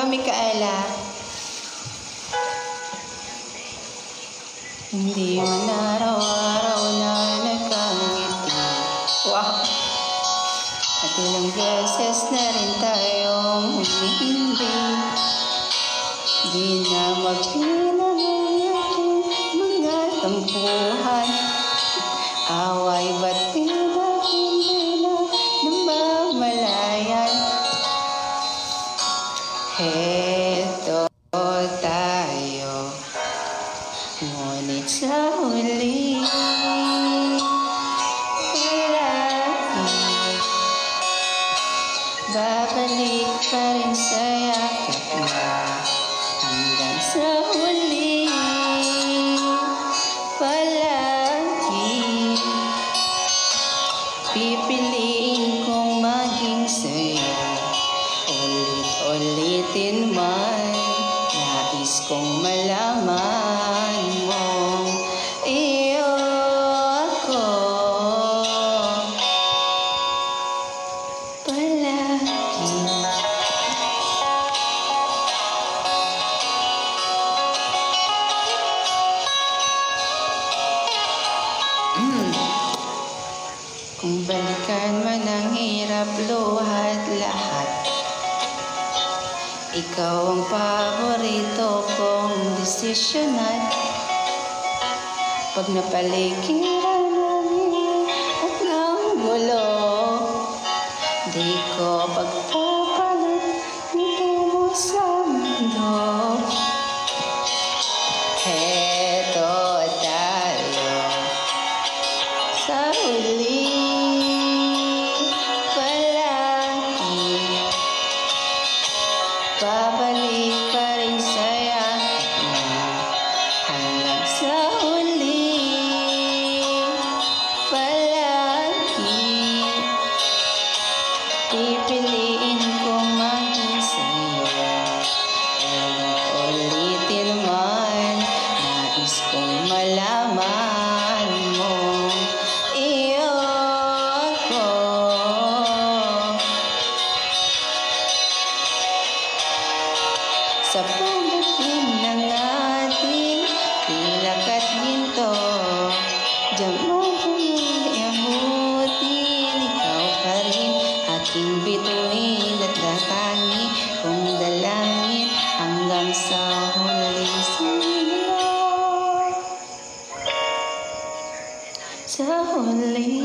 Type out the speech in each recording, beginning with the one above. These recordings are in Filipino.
Mikaela. Hindi man araw-araw na nagkangiti. Wow! At ilang beses na rin tayong humihindi. Di na magpinahal aking mga tampuhan. Away ba't tila hindi na namamalayan? Heto tayo, ngunit sa huli palagi babalik pa rin sa yakap na. Hanggang sa huli palagi pipiliin kong maging sa'yo. Ulit-ulitin man, nais kong malaman mo iyo ako palagi. Kung balikan man ang hirap, luhat lahat, ikaw ang paborito kong desisyonan. Pag napaligiran namin at ng gulo, di ko pagpapalit ngiti mo sa mundo. Heto tayo sa huli palagi, babalik pa rin sa yakap mo. Hanggang sa huli palagi pipiliin kong maging sa'yo. Ulit-ulitin man, nais kong malaman mo iyo ako sa pagdating ng ating pilak at ginto. Diyaman kami abutin, ikaw pa rin aking bituin at datangi kong dalangin hanggang sa huling simula. Sa huli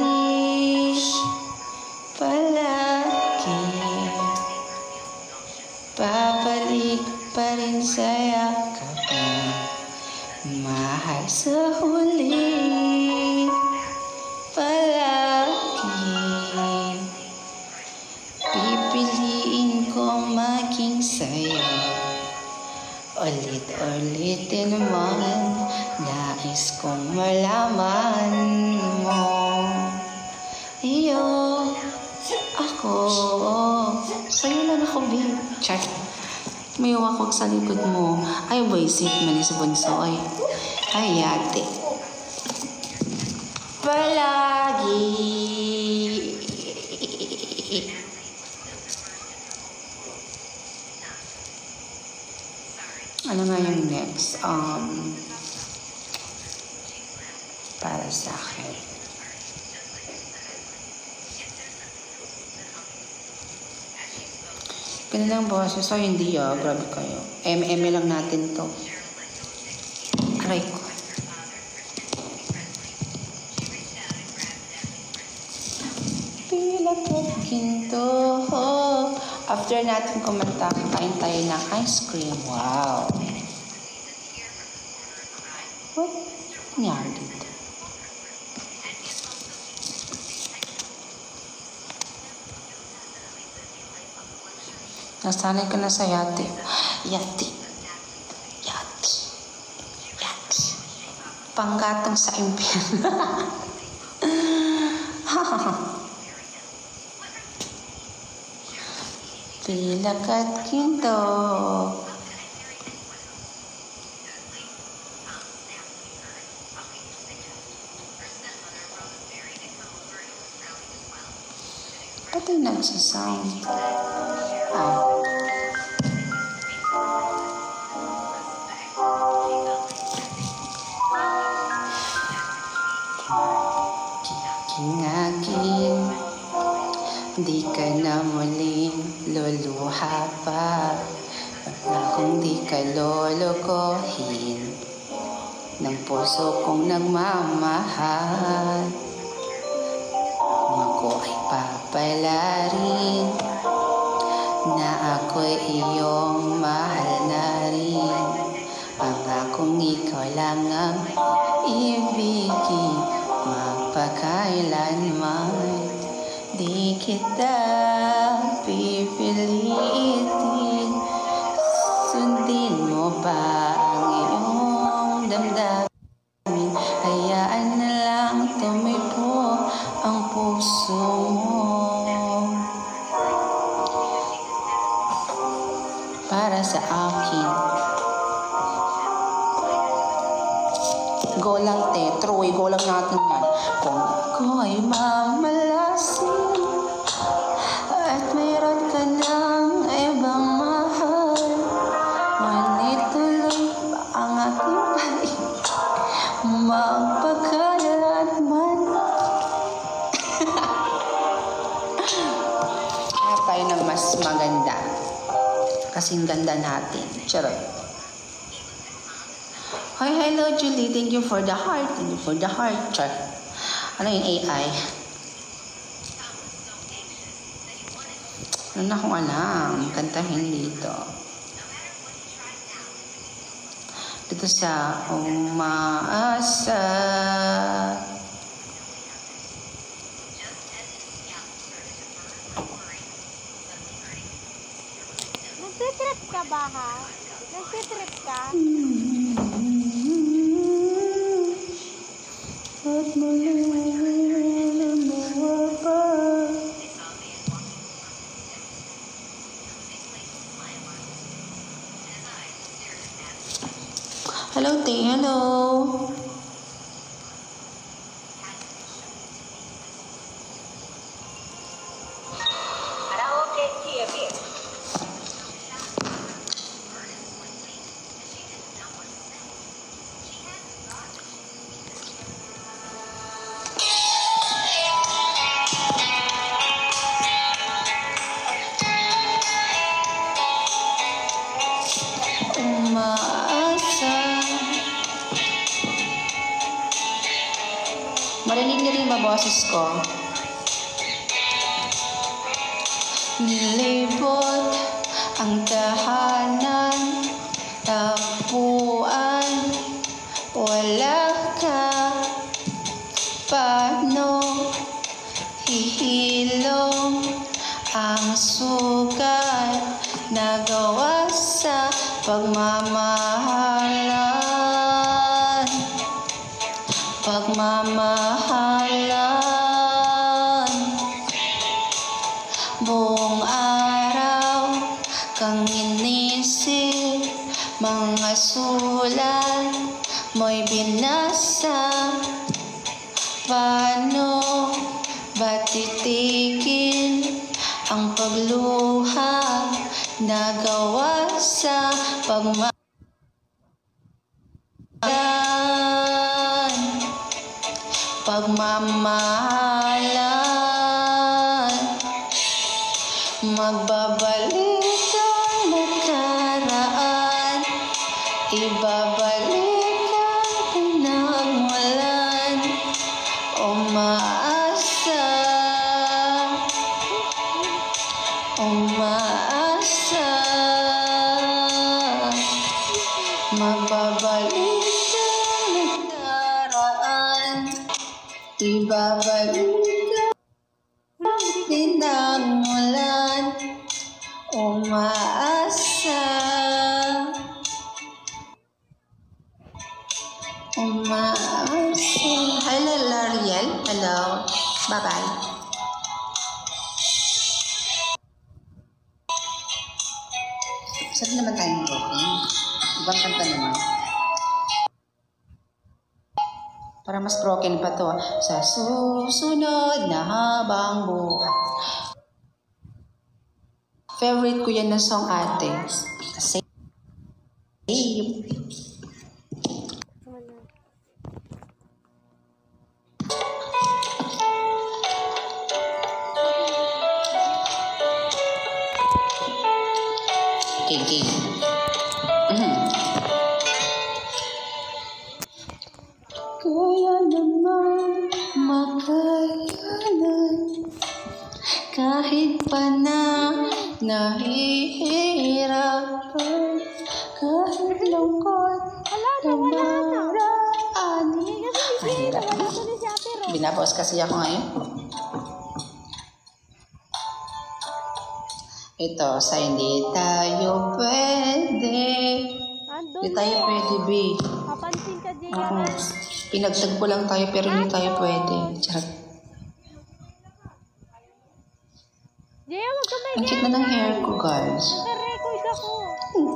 palagi babalik pa rin sa yakap mo, mahal. Sa huli palagi pipiliin kong maging sa'yo. Ulit-ulitin man, nais kong malaman mo iyo ako. Sa'yo lang ako, babe. Check. May wakog sa likod mo. Ay, boysit, manis bunso. Ay, ate. Palagi. Ano nga yung next? Para sa akin. Ganun lang boses. So, hindi grabe kayo. MM lang natin to. Aray ko. Pilak at ginto. After natin kumanta, kain tayo ng ice cream. Wow. What? Nangyari dito? Nasanay ka na sa yate. Yate. Yate. Yate. Panggatong sa impyerno. Pilak at ginto. Ba't ay nagsasound? aking di ka na muling luluha pa, kung di ka lolokohin ng puso kong nagmamahal. Kung ako ay papalarin na ako'y iyong mahal na rin, pangakong ikaw lang ang ibigin magpakailanman. Di kita pipilitin, sundin mo ba ang iyong damdamin? Hayaan na lang tumipo ang puso mo para sa akin. Go lang te, Troy, go lang natin yan. Kung ako ay mamalasin at mayroon ka ng ibang mahal, ngunit tuloy pa ang aking balik magpakailanman. Kaya tayo ng mas maganda kasing ganda natin. Charot. Hi, hello Julie. Thank you for the heart. Thank you for the heart. Char. Ano yung AI? Ano na kung alam? Kantahin dito. Dito sa umaasa. Nagtitrip ka ba ha? Nagtitrip ka? At muli lumawa pa. Hello, Tay. Hello. Umaasa. Marinig niyo rin ba boses ko? Nilibot ang tahanan, tapuan, wala ka. Paano hihilom ang sugat na gawa sa pagmamahalan? Pagmamahalan. Buong araw kang inisip, mga sulat mo'y binasa. Paano ba titikin ang pagluha na gawa sa pagmamahalan? Pagmamahalan. Magbabalik ang nakaraan, ibabalik ang pinagmulan. Umaasa, umaasa. Magbabalik ang nakaraan, ibabalik ang pinagmulan. Umaasa, umaasa. Hello, L'Ariel. Hello. Bye-bye. Saan naman tayong broken? Ibang kanta naman. Para mas broken pa to. Sa susunod na habang buhay. Favorite ko yan na song, ate. Save. A. Kaya naman makayanan kahit pa na nahihirapan, kahit lungkot namaraan. Mahirap na. Binabawas kasi ako ngayon. Ito, sa hindi tayo pwede. Hindi tayo pwede, B. Kapansin ka, Jaya. Pinagtagpo lang tayo pero hindi tayo pwede. Charot. Jaya, wag ka may Ang cute na ng hair ko, guys. naka-record ako.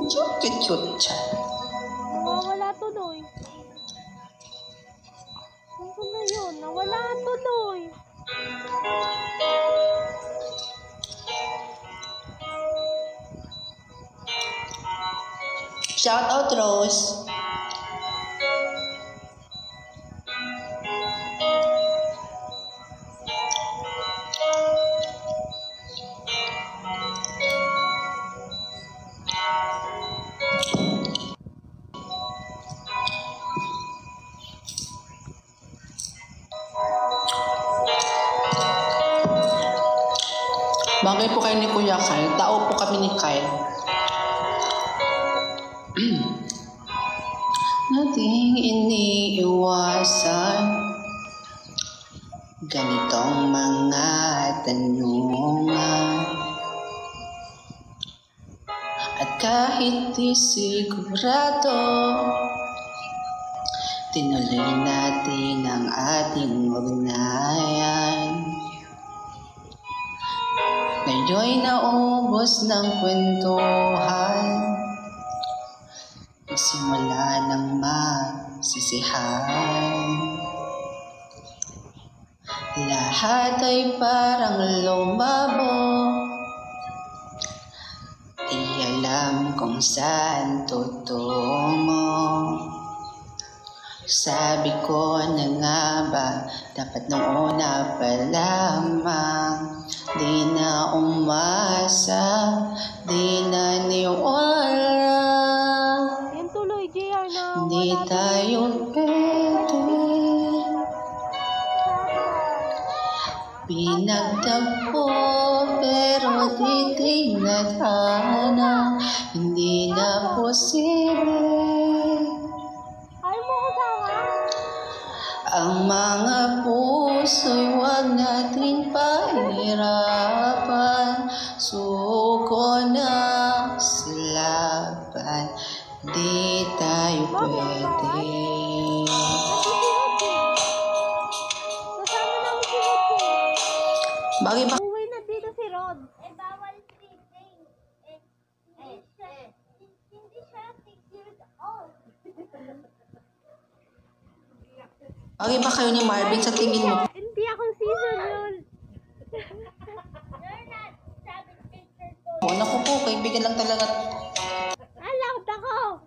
Cute. Nawawala tuloy. Ano na yun? Nawala tuloy. Shout out, Rose. Bagay po kayo ni Kuya Kyle. Tao po kami ni Kyle. Nating iniiwasan ganitong mga tanungan. At kahit di sigurado, tinuloy natin ang ating ugnayan. Ngayon'y naubos ng kwentuhan, simula ng masisihan. Lahat ay parang lumabo, di alam kung saan tutungo. Sabi ko na nga ba, dapat nung una pa lamang, di na umasa, di na niwala. Yan tuloy, JR, na Di wala tayo pwede. Pinagtagpo pero di tinadhana, hindi na posible. Ayaw mo kasama? Ang mga puso'y huwag nating pahirapan. Suko na silaban, di tayo pwede. Kasama namin si Rod. Bagay ba? Uwi na dito si Rod. Bawal sleeping. Hindi siya 6 years old. Bagay ba kayo ni Marvin sa tingin mo? Hindi akong season yun. Naku po, kaibigan lang talaga. Allowed ako.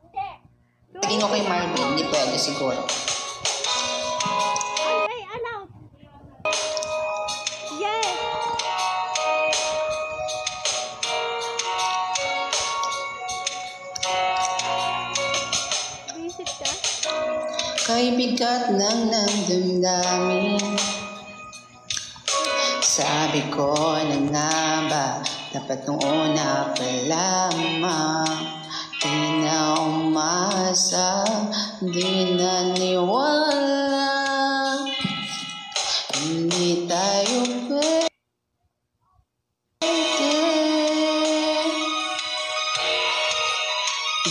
Tingin ko kay Marvin, hindi pwede siguro. Okay, allowed. Yes. Visit ka? Kay bigat ng damdamin, sabi ko na nga ba, dapat nung una pa lamang, di na umasa, di na niwala. Hindi tayo pwede.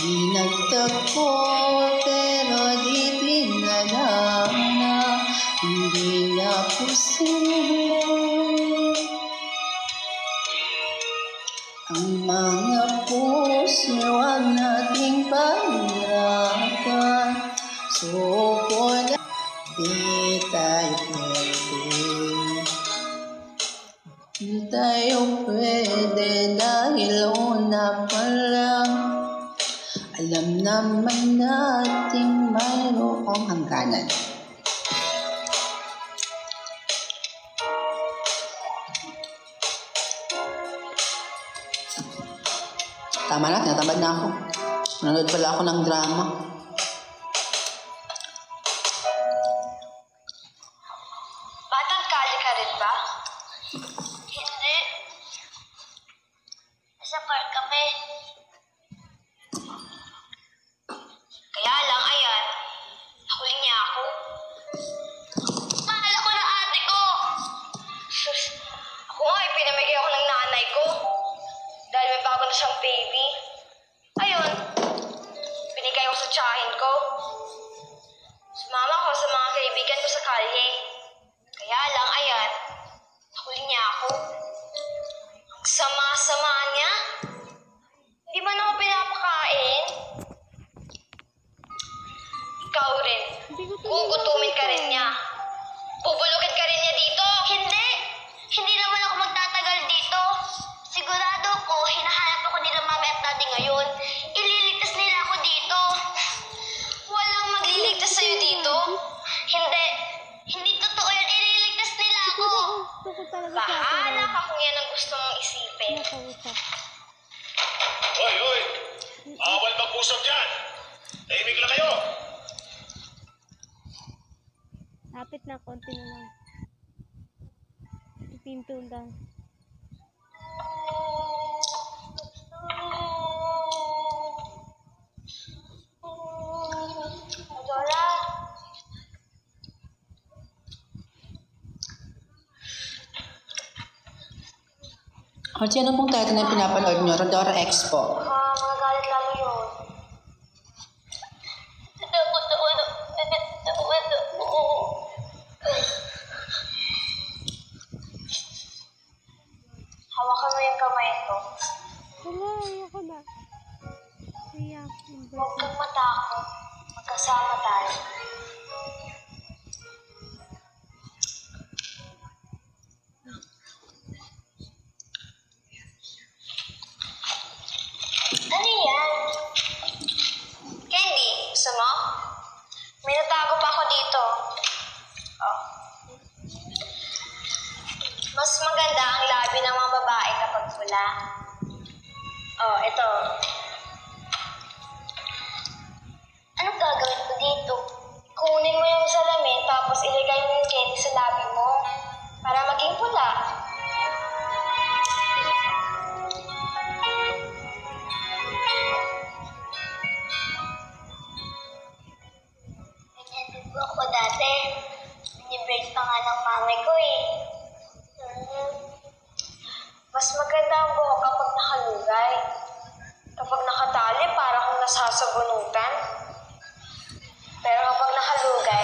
Di nagtagpo pero di tinadhana, hindi na posible. Ang mga puso huwag nating pahirapan. Suko na di tayo pwede. Di tayo pwede dahil una pa lang, alam naman nating mayroong hangganan. Tama na, tinatamad na ako. Nanonood pala ako ng drama. Batang kali ka rin ba? Hindi. Nasa park kami. Kaya lang, ayan. Nahuli niya ako. Mahal ako ng ate ko. Sus, ako nga, pinamigay ako ng nanay ko. Dahil may bago na siyang baby. Ayun, binigay ko sa tiyahin ko. Sumama ko sa mga kaibigan ko sa kalye. Kaya lang, ayan, nahuli niya ako. Ang sama-sama niya. Hindi ba na ako pinapakain? Ikaw rin. Gugutumin ka rin niya. Bubulukin ka rin niya dito. Hindi. Hindi naman ako magtatagal dito. Sigurado ko, hinahanap ako nila mami at daddy ngayon. Ililigtas nila ako dito. Walang magliligtas sa'yo dito. Hindi. Hindi totoo yan. Ililigtas nila ako. Gusto ko talaga Bahala ka kung yan ang gusto mong isipin. nakausap. Hoy, hoy! Bawal mag-usap dyan! Tahimik lang kayo! Lapit na, konti na lang. Ipinto lang. Dora, Archie, ano pong title na pinapanood nyo? Rodora Expo. magalit lalo yun. Hawakan mo yung kamay ko. Wala, ayoko na. Kaya, Huwag kang matakot. Magkasama tayo. Ano yan? Candy, gusto mo? May natago pa ako dito. Oh. Mas maganda ang labi ng mga babae kapag pula. Oh, ito. Anong gagawin ko dito? Kunin mo yung salamin tapos ilagay mo yung candy sa labi mo para maging pula. Nag-edit ko ako dati. Bini-break pa nga ng mami ko eh. Mas maganda ang buhok kapag nakalugay. Kapag nakatali, para kung nasasabunutan. Pero kapag nakalugay,